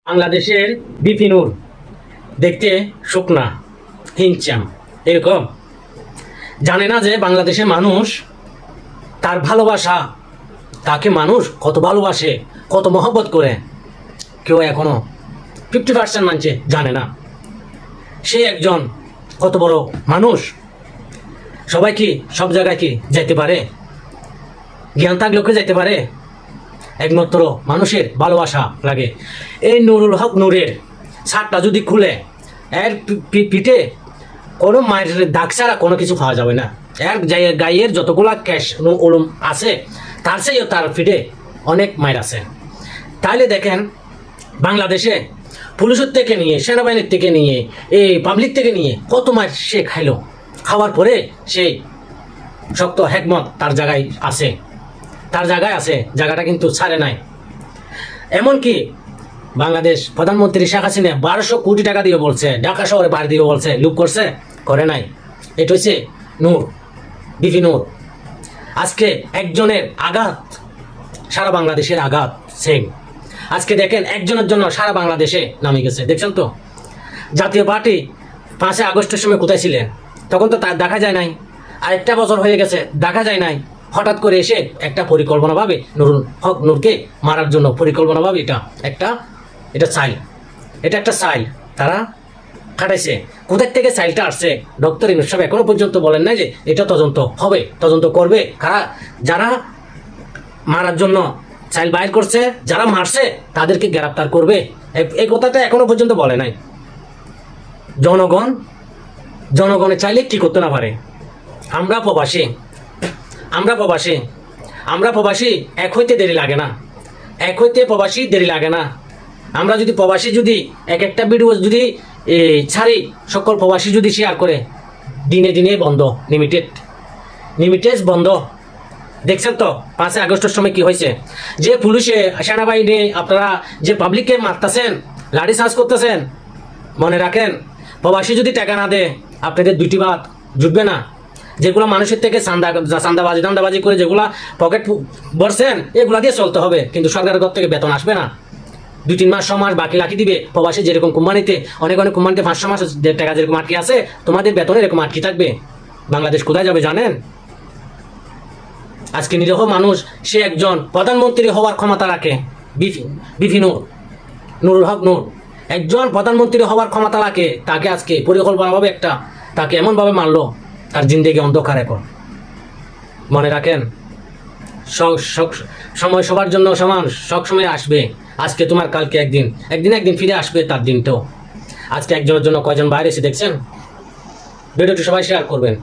বাংলাদেশের বিপিনুর দেখতে শুকনা হিনচাম এরকম জানে না যে বাংলাদেশের মানুষ তার ভালোবাসা, তাকে মানুষ কত ভালোবাসে, কত মহব্বত করে, কেউ এখনো 50% মানছে জানে না। সে একজন কত বড় মানুষ। সবাই কি সব জায়গায় কি যাইতে পারে? জ্ঞান থাকলেও কি যাইতে পারে? একমাত্র মানুষের ভালোবাসা লাগে। এই নুরুল হক নূরের শার্টটা যদি খুলে এর পিঠে কোনো মায়ের দাগ ছাড়া কোনো কিছু পাওয়া যাবে না। এর গায়ের যতগুলা ক্যাশ ওলুম আছে তার চেয়েও তার পিঠে অনেক মায়ের আছে। তাহলে দেখেন বাংলাদেশে পুলিশের থেকে নিয়ে, সেনাবাহিনীর থেকে নিয়ে, এই পাবলিক থেকে নিয়ে কত মায়ের সে খাইলো। খাওয়ার পরে সেই শক্ত হেকমত তার জায়গায় আছে, তার জায়গায় আছে, জায়গাটা কিন্তু ছাড়ে নাই। এমনকি বাংলাদেশ প্রধানমন্ত্রী শেখ হাসিনা 1200 কোটি টাকা দিয়ে বলছে ঢাকা শহরে বাড়ি দিয়ে বলছে, লুপ করছে, করে নাই। এটা হচ্ছে নূর, বিপি নূর। আজকে একজনের আঘাত সারা বাংলাদেশের আঘাত সেম। আজকে দেখেন একজনের জন্য সারা বাংলাদেশে নামে গেছে। দেখছেন তো জাতীয় পার্টি 5 আগস্টের সময় কোথায় ছিলেন? তখন তো তার দেখা যায় নাই। আরেকটা বছর হয়ে গেছে, দেখা যায় নাই। হঠাৎ করে এসে একটা পরিকল্পনাভাবে নুরুল হক নূরকে মারার জন্য পরিকল্পনাভাবে এটা একটা সাইল তারা খাটাইছে। কোথার থেকে সাইলটা আসছে ডক্টর ইউনূস সাহেব এখনো পর্যন্ত বলেন নাই যে এটা তদন্ত হবে, তদন্ত করবে। যারা মারার জন্য সাইল বাইর করছে, যারা মারছে তাদেরকে গ্রেফতার করবে, এই কথাটা এখনো পর্যন্ত বলে নাই। জনগণে চাইলে কি করতে না পারে। আমরা প্রবাসী এক হইতে দেরি লাগে না, প্রবাসী দেরি লাগে না। আমরা যদি প্রবাসী যদি একটা ভিডিও যদি ছাড়ি, সকল প্রবাসী যদি শেয়ার করে, দিনে বন্ধ, লিমিটেড বন্ধ। দেখছেন তো 5 আগস্টের সময় কি হয়েছে? যে পুলিশে, সেনাবাহিনী, আপনারা যে পাবলিককে মারতেছেন, লাঠি চার্জ করতেছেন, মনে রাখেন প্রবাসী যদি টাকা না দেয় আপনাদের দুইটি বাদ জুটবে না। যেগুলো মানুষের থেকে চাঁদাবাজি করে যেগুলা পকেট ভরছেন, এগুলা দিয়ে চলতে হবে, কিন্তু সরকারের ঘর থেকে বেতন আসবে না। 2-3 মাস 6 মাস বাকি লাখি দিবে। প্রবাসী যেরকম কোম্পানিতে অনেক কোম্পানিতে 500 মাস টাকা যেরকম আটকে আছে, তোমাদের বেতন এরকম আটকে থাকবে। বাংলাদেশ কোথায় যাবে জানেন? আজকে নিরীহ মানুষ, সে একজন প্রধানমন্ত্রী হওয়ার ক্ষমতা রাখে। বিপি নুরুল হক নূর একজন প্রধানমন্ত্রী হওয়ার ক্ষমতা রাখে। তাকে আজকে পরিকল্পনাভাবে তাকে এমনভাবে মারলো, তার জিন্দেগি অন্ধকার। এখন মনে রাখেন সময় সবার জন্য সমান, সব সময় আসবে। আজকে তোমার কালকে একদিন ফিরে আসবে তার দিনটাও। আজকে একজনের জন্য কয়জন বাইরে এসে দেখছেন? ভিডিওটি সবাই শেয়ার করবেন।